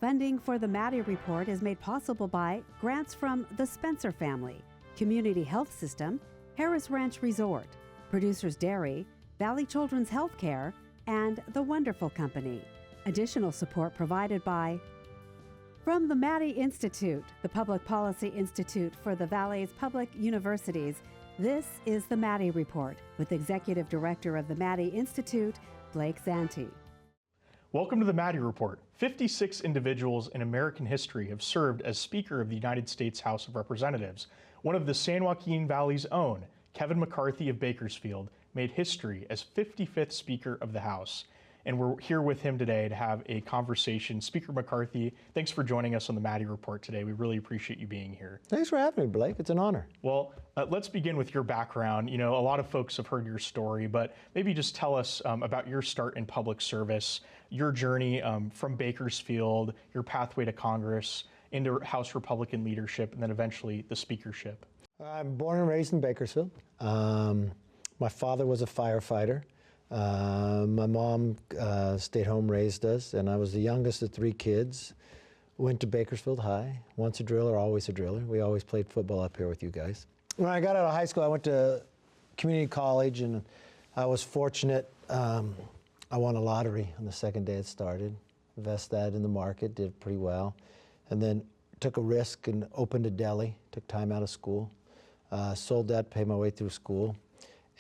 Funding for the Maddy Report is made possible by grants from the Spencer family, Community Health System, Harris Ranch Resort, Producers Dairy, Valley Children's Healthcare, and The Wonderful Company. Additional support provided by from the Maddy Institute, the Public Policy Institute for the Valley's public universities. This is the Maddy Report with Executive Director of the Maddy Institute, Blake Zante. Welcome to the Maddy Report. 56 individuals in American history have served as Speaker of the United States House of Representatives. One of the San Joaquin Valley's own, Kevin McCarthy of Bakersfield, made history as 55th Speaker of the House. And we're here with him today to have a conversation. Speaker McCarthy, thanks for joining us on the Maddy Report today. We really appreciate you being here. Thanks for having me, Blake. It's an honor. Well, let's begin with your background. You know, a lot of folks have heard your story, but maybe just tell us about your start in public service, your journey from Bakersfield, your pathway to Congress, into House Republican leadership, and then eventually the speakership. I'm born and raised in Bakersfield. My father was a firefighter. My mom stayed home, raised us, and I was the youngest of 3 kids. Went to Bakersfield High. Once a driller, always a driller. We always played football up here with you guys. When I got out of high school, I went to community college, and I was fortunate. I won a lottery on the second day it started. Invested that in the market, did pretty well. And then took a risk and opened a deli, took time out of school. Sold that, paid my way through school.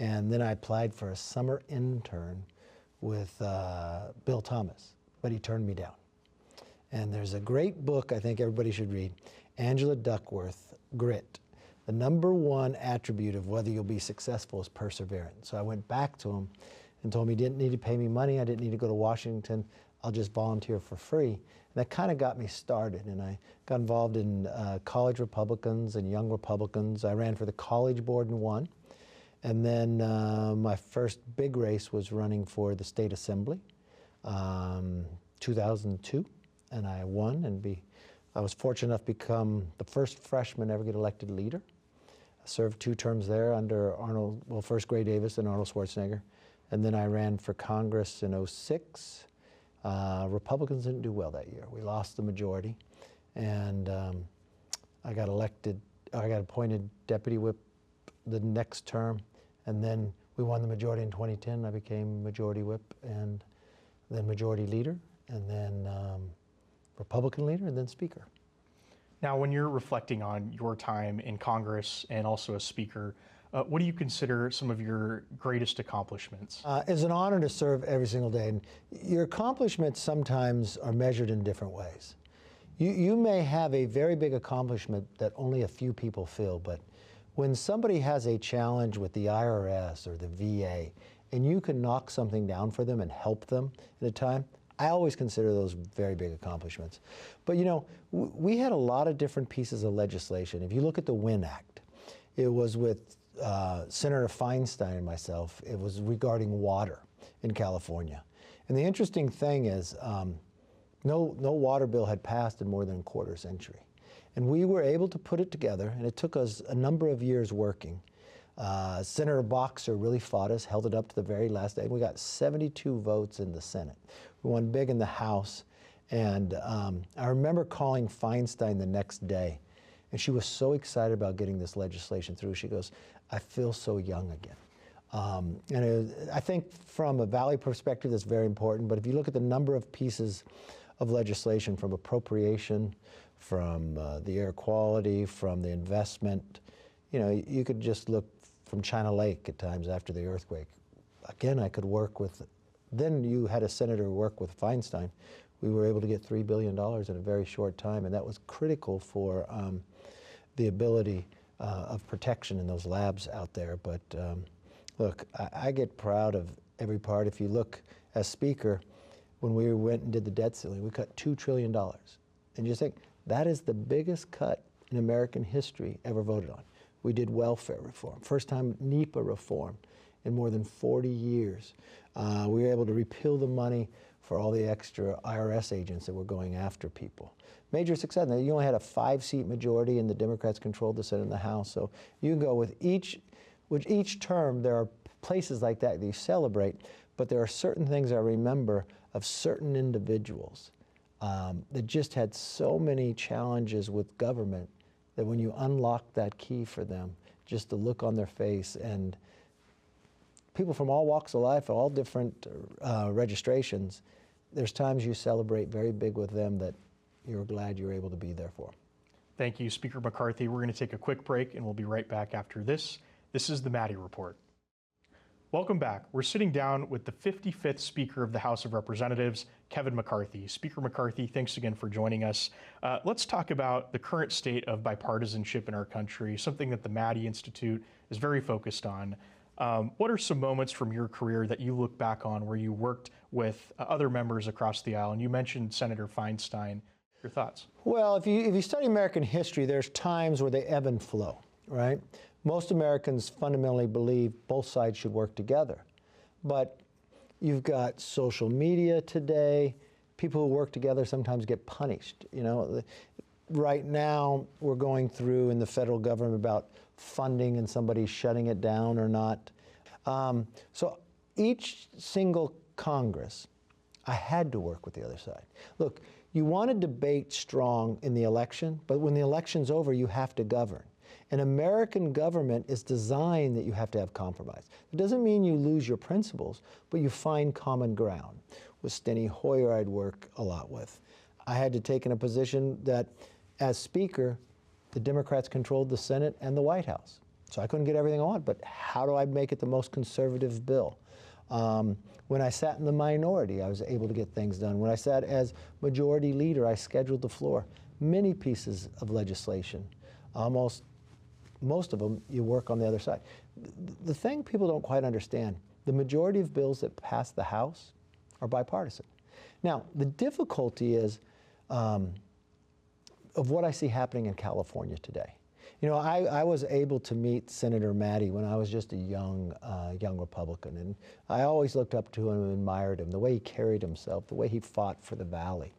And then I applied for a summer intern with Bill Thomas, but he turned me down. And there's a great book I think everybody should read, Angela Duckworth, Grit. The #1 attribute of whether you'll be successful is perseverance. So I went back to him and told him he didn't need to pay me money, I didn't need to go to Washington, I'll just volunteer for free. And that kind of got me started, and I got involved in college Republicans and young Republicans. I ran for the college board and won. And then my first big race was running for the state assembly, 2002, and I won. And I was fortunate enough to become the first freshman ever get elected leader. I served 2 terms there under first Gray Davis and Arnold Schwarzenegger. And then I ran for Congress in 2006. Republicans didn't do well that year. We lost the majority. And I got appointed deputy whip the next term, and then we won the majority in 2010. I became majority whip, and then majority leader, and then Republican leader, and then speaker. Now, when you're reflecting on your time in Congress and also as speaker, what do you consider some of your greatest accomplishments? It's an honor to serve every single day, and your accomplishments sometimes are measured in different ways. You may have a very big accomplishment that only a few people feel, but when somebody has a challenge with the IRS or the VA, and you can knock something down for them and help them at a time, I always consider those very big accomplishments. But you know, we had a lot of different pieces of legislation. If you look at the WIN Act, it was with Senator Feinstein and myself. It was regarding water in California. And the interesting thing is, no water bill had passed in more than a quarter century. And we were able to put it together, and it took us a number of years working. Senator Boxer really fought us, held it up to the very last day. We got 72 votes in the Senate. We won big in the House. And I remember calling Feinstein the next day, and she was so excited about getting this legislation through. She goes, I feel so young again. I think from a Valley perspective, that's very important. But if you look at the number of pieces of legislation, from appropriation, from the air quality, from the investment, you know, you could just look from China Lake at times after the earthquake. Again, I could work with, then you had a senator work with Feinstein. We were able to get $3 billion in a very short time, and that was critical for the ability of protection in those labs out there. But look, I get proud of every part. If you look as Speaker, when we went and did the debt ceiling, we cut $2 trillion. And you think, that is the biggest cut in American history ever voted on. We did welfare reform, first time NEPA reform in more than 40 years. We were able to repeal the money for all the extra IRS agents that were going after people. Major success. Now, you only had a 5-seat majority, and the Democrats controlled the Senate and the House. So you can go with each term, there are places like that you celebrate, but there are certain things I remember of certain individuals that just had so many challenges with government that when you unlock that key for them, just the look on their face, and people from all walks of life, all different registrations, there's times you celebrate very big with them that you're glad you're able to be there for. Thank you, Speaker McCarthy. We're going to take a quick break and we'll be right back after this. This is the Maddy Report. Welcome back. We're sitting down with the 55th Speaker of the House of Representatives, Kevin McCarthy. Speaker McCarthy, thanks again for joining us. Let's talk about the current state of bipartisanship in our country, something that the Maddy Institute is very focused on. What are some moments from your career that you look back on where you worked with other members across the aisle? And you mentioned Senator Feinstein. Your thoughts? Well, if you study American history, there's times where they ebb and flow, right? Most Americans fundamentally believe both sides should work together. But you've got social media today. People who work together sometimes get punished. You know, right now we're going through in the federal government about funding and somebody shutting it down or not. So each single Congress, I had to work with the other side. Look, you want to debate strong in the election, but when the election's over, you have to govern. An American government is designed that you have to have compromise. It doesn't mean you lose your principles, but you find common ground. With Steny Hoyer, I'd work a lot with. I had to take in a position that, as Speaker, the Democrats controlled the Senate and the White House. So I couldn't get everything I want, but how do I make it the most conservative bill? When I sat in the minority, I was able to get things done. When I sat as majority leader, I scheduled the floor. Many pieces of legislation, most of them, you work on the other side. The thing people don't quite understand, the majority of bills that pass the House are bipartisan. Now, the difficulty is of what I see happening in California today. You know, I was able to meet Senator Maddy when I was just a young Republican, and I always looked up to him and admired him, the way he carried himself, the way he fought for the Valley.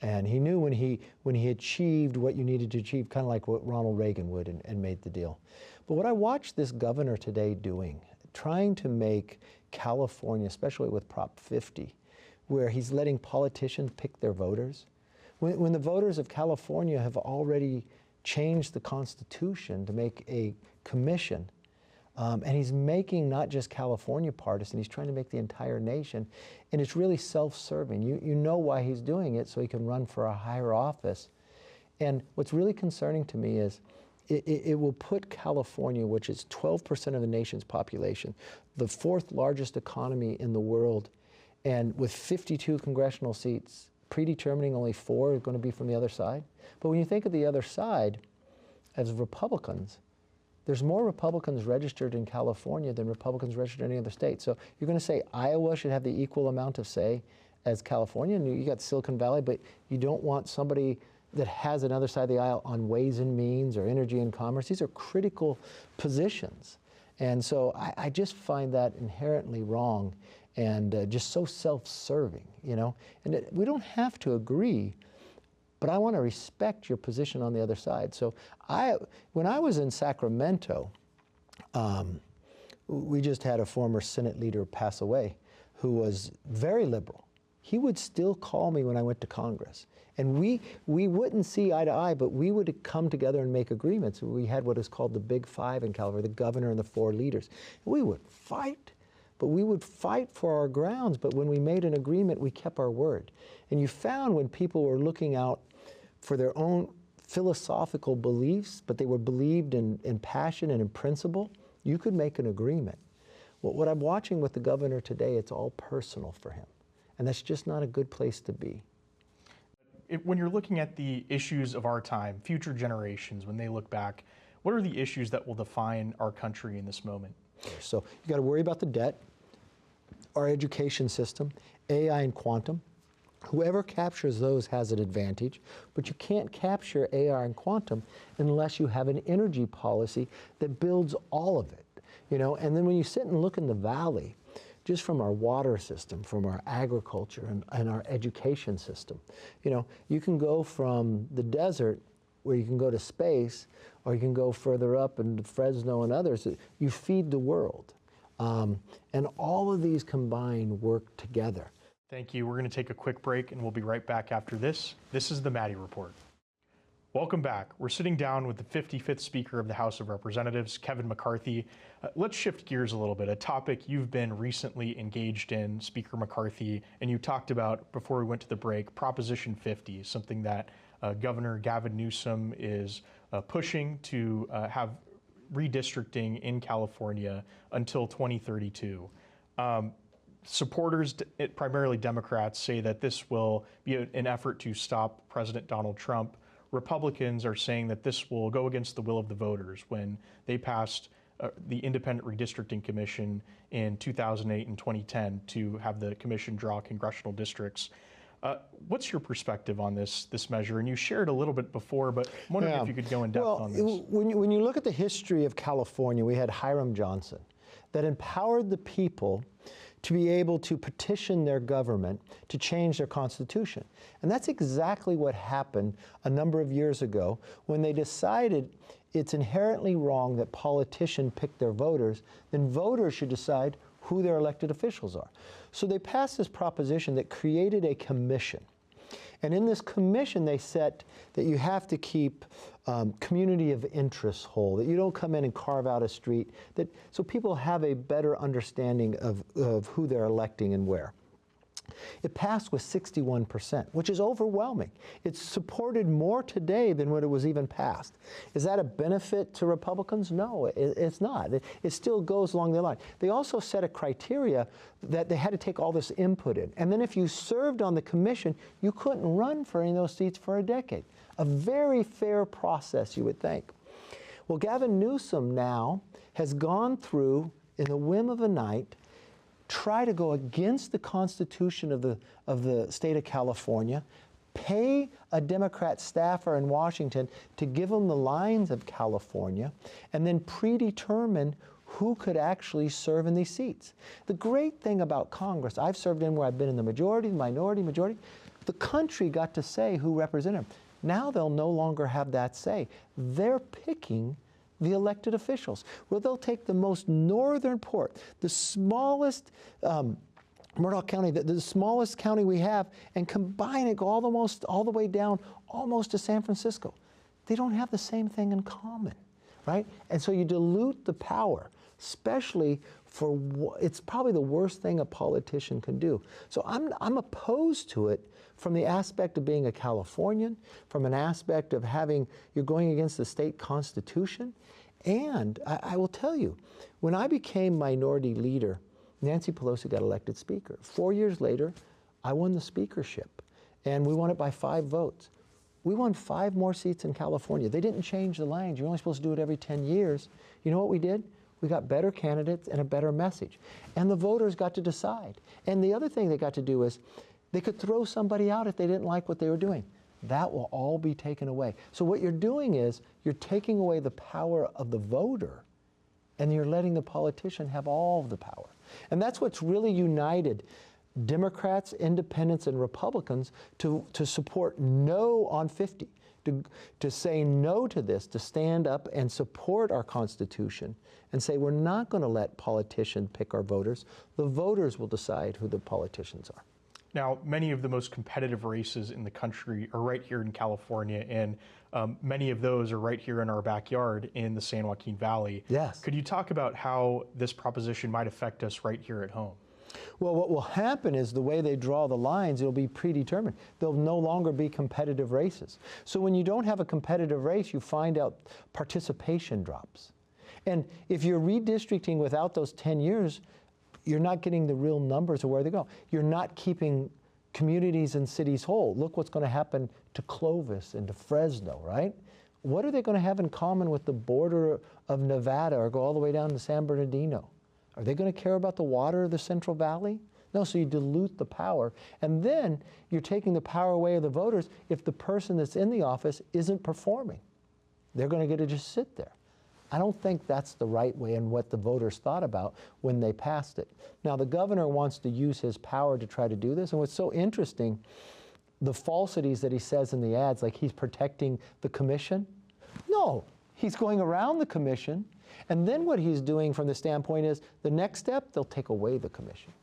And he knew when he achieved what you needed to achieve, kind of like what Ronald Reagan would, and made the deal. But what I watched this governor today doing, trying to make California, especially with Prop 50, where he's letting politicians pick their voters, when the voters of California have already changed the Constitution to make a commission, and he's making not just California partisan, he's trying to make the entire nation, and it's really self-serving. You know why he's doing it, so he can run for a higher office. And what's really concerning to me is it will put California, which is 12% of the nation's population, the fourth largest economy in the world, and with 52 congressional seats, predetermining only 4 are going to be from the other side. But when you think of the other side as Republicans, there's more Republicans registered in California than Republicans registered in any other state. So you're going to say Iowa should have the equal amount of say as California, and you got Silicon Valley, but you don't want somebody that has another side of the aisle on Ways and Means or Energy and Commerce. These are critical positions. And so I just find that inherently wrong and just so self-serving, you know. And we don't have to agree, but I want to respect your position on the other side. So when I was in Sacramento, we just had a former Senate leader pass away who was very liberal. He would still call me when I went to Congress. And we wouldn't see eye to eye, but we would come together and make agreements. We had what is called the Big Five in California, the governor and the 4 leaders. We would fight, but we would fight for our grounds. But when we made an agreement, we kept our word. And you found when people were looking out for their own philosophical beliefs, but they were believed in passion and in principle, you could make an agreement. Well, what I'm watching with the governor today, it's all personal for him. And that's just not a good place to be. When you're looking at the issues of our time, future generations, when they look back, what are the issues that will define our country in this moment? So you got to worry about the debt, our education system, AI and quantum. Whoever captures those has an advantage, but you can't capture AI and quantum unless you have an energy policy that builds all of it. You know, and then when you sit and look in the valley, just from our water system, from our agriculture and our education system, you know, you can go from the desert where you can go to space, or you can go further up into Fresno and others. You feed the world. And all of these combined work together. Thank you. We're going to take a quick break and we'll be right back after this. This is the Maddy Report. Welcome back. We're sitting down with the 55th Speaker of the House of Representatives, Kevin McCarthy. Let's shift gears a little bit, a topic you've been recently engaged in, Speaker McCarthy, and you talked about, before we went to the break, Proposition 50, something that Governor Gavin Newsom is pushing to have redistricting in California until 2032. Supporters, primarily Democrats, say that this will be an effort to stop President Donald Trump. Republicans are saying that this will go against the will of the voters when they passed the Independent Redistricting Commission in 2008 and 2010 to have the commission draw congressional districts. What's your perspective on this measure? And you shared a little bit before, but I'm wondering if you could go in depth on this. When you look at the history of California, we had Hiram Johnson that empowered the people to be able to petition their government to change their constitution. And that's exactly what happened a number of years ago when they decided it's inherently wrong that politicians pick their voters, then voters should decide who their elected officials are. So they passed this proposition that created a commission. And in this commission, they set that you have to keep community of interest whole, that you don't come in and carve out a street, so people have a better understanding of who they're electing and where. It passed with 61%, which is overwhelming. It's supported more today than when it was even passed. Is that a benefit to Republicans? No, it's not. It still goes along the line. They also set a criteria that they had to take all this input in. And then if you served on the commission, you couldn't run for any of those seats for a decade. A very fair process, you would think. Well, Gavin Newsom now has gone through, in the whim of a night, try to go against the Constitution of the state of California, pay a Democrat staffer in Washington to give them the lines of California, and then predetermine who could actually serve in these seats. The great thing about Congress, I've served in where I've been in the majority, minority, the country got to say who represented them. Now they'll no longer have that say. They're picking the elected officials. Well, they'll take the most northern port, the smallest, Murdoch County, the smallest county we have, and combine it, go all the way down, almost to San Francisco. They don't have the same thing in common, right? And so you dilute the power, especially for, it's probably the worst thing a politician can do. So I'm opposed to it from the aspect of being a Californian, from an aspect of you're going against the state constitution. And I will tell you, when I became minority leader, Nancy Pelosi got elected speaker. 4 years later, I won the speakership, and we won it by 5 votes. We won 5 more seats in California. They didn't change the lines. You're only supposed to do it every 10 years. You know what we did? We got better candidates and a better message. And the voters got to decide. And the other thing they got to do is they could throw somebody out if they didn't like what they were doing. That will all be taken away. So what you're doing is you're taking away the power of the voter, and you're letting the politician have all of the power. And that's what's really united Democrats, independents, and Republicans to support no on 50, to say no to this, to stand up and support our Constitution and say we're not going to let politicians pick our voters. The voters will decide who the politicians are. Now, many of the most competitive races in the country are right here in California, and many of those are right here in our backyard in the San Joaquin Valley. Yes. Could you talk about how this proposition might affect us right here at home? Well, what will happen is the way they draw the lines, it'll be predetermined. There'll no longer be competitive races. So when you don't have a competitive race, you find out participation drops. And if you're redistricting without those 10 years, you're not getting the real numbers of where they go. You're not keeping communities and cities whole. Look what's going to happen to Clovis and to Fresno, right? What are they going to have in common with the border of Nevada or go all the way down to San Bernardino? Are they going to care about the water of the Central Valley? No, so you dilute the power. And then you're taking the power away of the voters if the person that's in the office isn't performing. They're going to get to just sit there. I don't think that's the right way and what the voters thought about when they passed it. Now, the governor wants to use his power to try to do this, and what's so interesting, the falsities that he says in the ads, like he's protecting the commission. No, he's going around the commission, and then what he's doing from the standpoint is the next step, they'll take away the commission.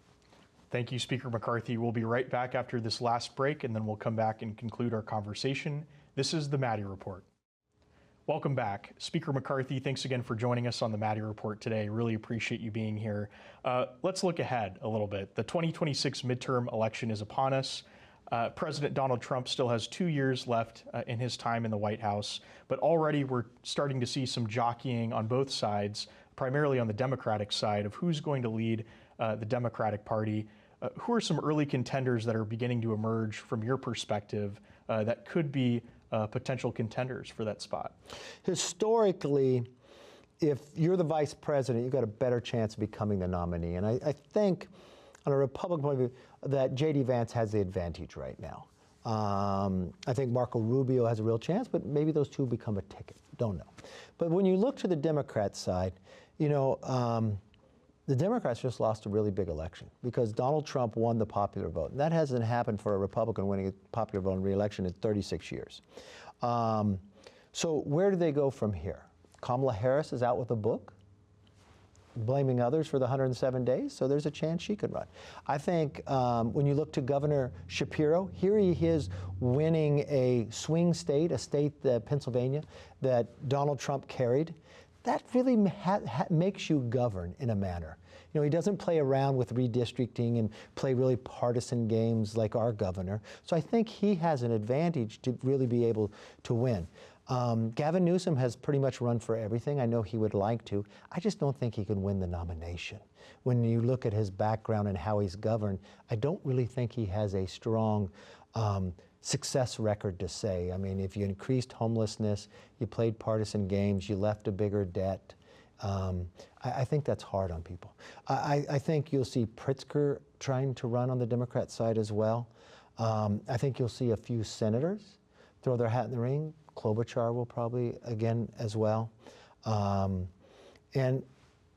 Thank you, Speaker McCarthy. We'll be right back after this last break, and then we'll come back and conclude our conversation. This is the Maddy Report. Welcome back. Speaker McCarthy, thanks again for joining us on the Maddy Report today. Really appreciate you being here. Let's look ahead a little bit. The 2026 midterm election is upon us. President Donald Trump still has 2 years left in his time in the White House, but already we're starting to see some jockeying on both sides, primarily on the Democratic side, of who's going to lead the Democratic Party. Who are some early contenders that are beginning to emerge from your perspective that could be potential contenders for that spot? Historically, if you're the vice president, you've got a better chance of becoming the nominee. And I think, on a Republican point of view, that J.D. Vance has the advantage right now. I think Marco Rubio has a real chance, but maybe those two become a ticket. Don't know. But when you look to the Democrat side, you know, the Democrats just lost a really big election because Donald Trump won the popular vote. And that hasn't happened for a Republican winning a popular vote in re-election in 36 years. So where do they go from here? Kamala Harris is out with a book, blaming others for the 107 days, so there's a chance she could run. I think when you look to Governor Shapiro, here he is winning a swing state, a state, Pennsylvania, that Donald Trump carried. That really makes you govern in a manner. You know, he doesn't play around with redistricting and play really partisan games like our governor. So I think he has an advantage to really be able to win. Gavin Newsom has pretty much run for everything. I know he would like to. I just don't think he can win the nomination. When you look at his background and how he's governed, I don't really think he has a strong success record to say. I mean, if you increased homelessness, you played partisan games, you left a bigger debt, I think that's hard on people. I think you'll see Pritzker trying to run on the Democrat side as well. I think you'll see a few senators throw their hat in the ring. Klobuchar will probably again as well. And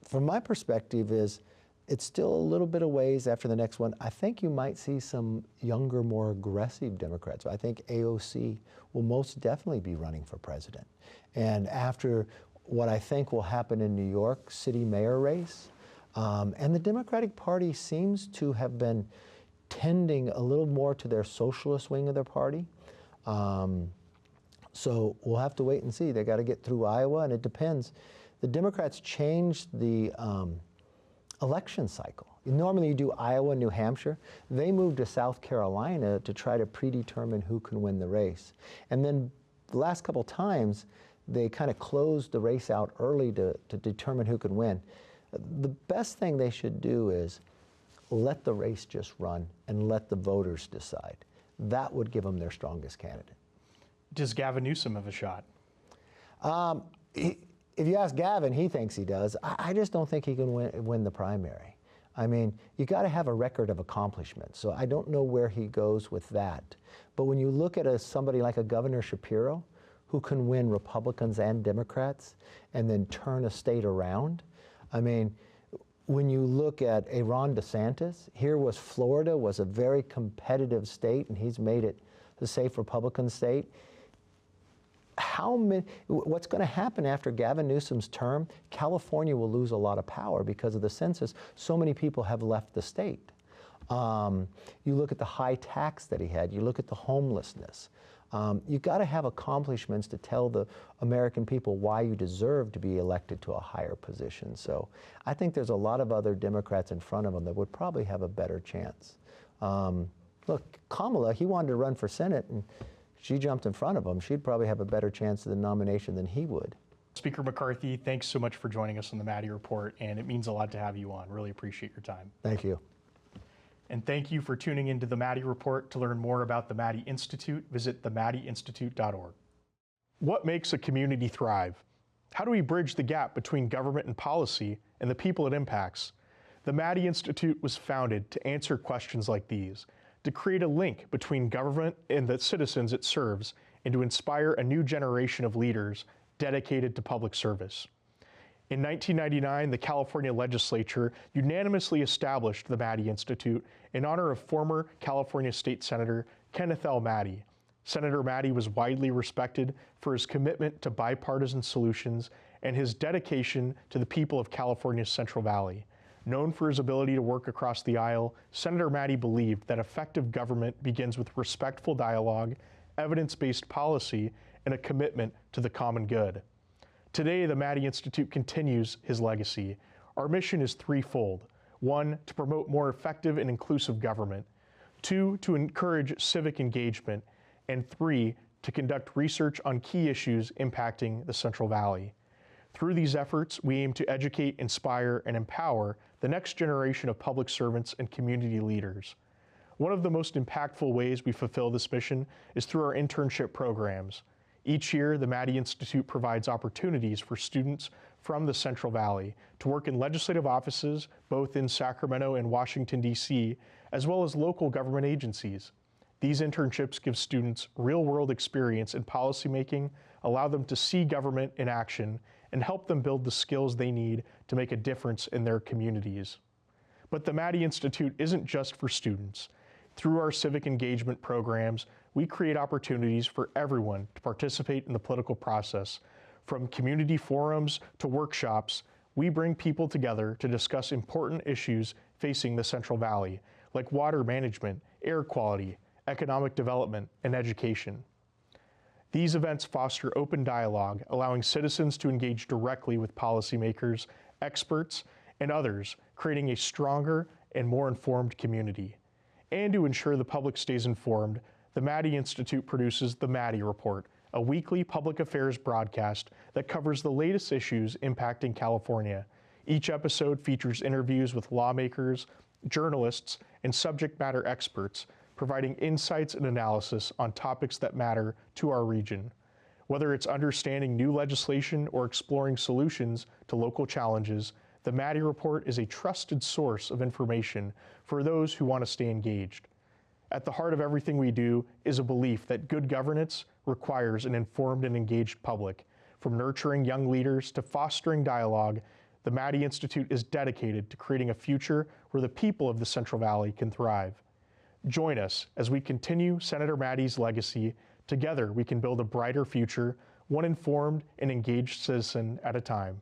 from my perspective is, it's still a little bit of ways after the next one. I think you might see some younger, more aggressive Democrats. I think AOC will most definitely be running for president. And after what I think will happen in New York city mayor race, and the Democratic Party seems to have been tending a little more to their socialist wing of their party. So we'll have to wait and see. They got to get through Iowa, and it depends. The Democrats changed the election cycle. Normally you do Iowa, New Hampshire. They moved to South Carolina to try to predetermine who can win the race. And then the last couple times, they kind of closed the race out early to determine who could win. The best thing they should do is let the race just run and let the voters decide. That would give them their strongest candidate. Does Gavin Newsom have a shot? If you ask Gavin, he thinks he does. I just don't think he can win the primary. I mean, you got to have a record of accomplishment. So I don't know where he goes with that. But when you look at somebody like a Governor Shapiro, who can win Republicans and Democrats and then turn a state around, I mean, when you look at a Ron DeSantis, here was Florida, was a very competitive state, and he's made it the safe Republican state. What's going to happen after Gavin Newsom's term? California will lose a lot of power because of the census. So many people have left the state. You look at the high tax that he had. You look at the homelessness. You've got to have accomplishments to tell the American people why you deserve to be elected to a higher position. So I think there's a lot of other Democrats in front of him that would probably have a better chance. Look, Kamala, he wanted to run for Senate, and she jumped in front of him. She'd probably have a better chance of the nomination than he would. Speaker McCarthy, thanks so much for joining us on the Maddy Report, and it means a lot to have you on. Really appreciate your time. Thank you. And thank you for tuning into the Maddy Report. To learn more about the Maddy Institute, visit themaddyinstitute.org. What makes a community thrive? How do we bridge the gap between government and policy and the people it impacts? The Maddy Institute was founded to answer questions like these, to create a link between government and the citizens it serves, and to inspire a new generation of leaders dedicated to public service. In 1999, the California legislature unanimously established the Maddy Institute in honor of former California State Senator Kenneth L. Maddy. Senator Maddy was widely respected for his commitment to bipartisan solutions and his dedication to the people of California's Central Valley. Known for his ability to work across the aisle, Senator Maddy believed that effective government begins with respectful dialogue, evidence-based policy, and a commitment to the common good. Today, the Maddy Institute continues his legacy. Our mission is threefold. 1, to promote more effective and inclusive government. 2, to encourage civic engagement. And 3, to conduct research on key issues impacting the Central Valley. Through these efforts, we aim to educate, inspire, and empower the next generation of public servants and community leaders. One of the most impactful ways we fulfill this mission is through our internship programs. Each year, the Maddy Institute provides opportunities for students from the Central Valley to work in legislative offices, both in Sacramento and Washington, D.C., as well as local government agencies. These internships give students real-world experience in policymaking, allow them to see government in action, and help them build the skills they need to make a difference in their communities. But the Maddy Institute isn't just for students. Through our civic engagement programs, we create opportunities for everyone to participate in the political process. From community forums to workshops, we bring people together to discuss important issues facing the Central Valley, like water management, air quality, economic development, and education. These events foster open dialogue, allowing citizens to engage directly with policymakers, experts, and others, creating a stronger and more informed community. And to ensure the public stays informed, the Maddy Institute produces the Maddy Report, a weekly public affairs broadcast that covers the latest issues impacting California. Each episode features interviews with lawmakers, journalists, and subject matter experts, providing insights and analysis on topics that matter to our region. Whether it's understanding new legislation or exploring solutions to local challenges, the Maddy Report is a trusted source of information for those who want to stay engaged. At the heart of everything we do is a belief that good governance requires an informed and engaged public. From nurturing young leaders to fostering dialogue, the Maddy Institute is dedicated to creating a future where the people of the Central Valley can thrive. Join us as we continue Senator Maddy's legacy. Together, we can build a brighter future, one informed and engaged citizen at a time.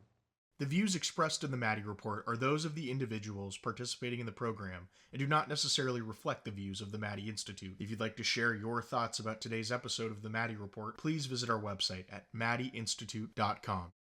The views expressed in the Maddy Report are those of the individuals participating in the program and do not necessarily reflect the views of the Maddy Institute. If you'd like to share your thoughts about today's episode of the Maddy Report, please visit our website at maddyinstitute.com.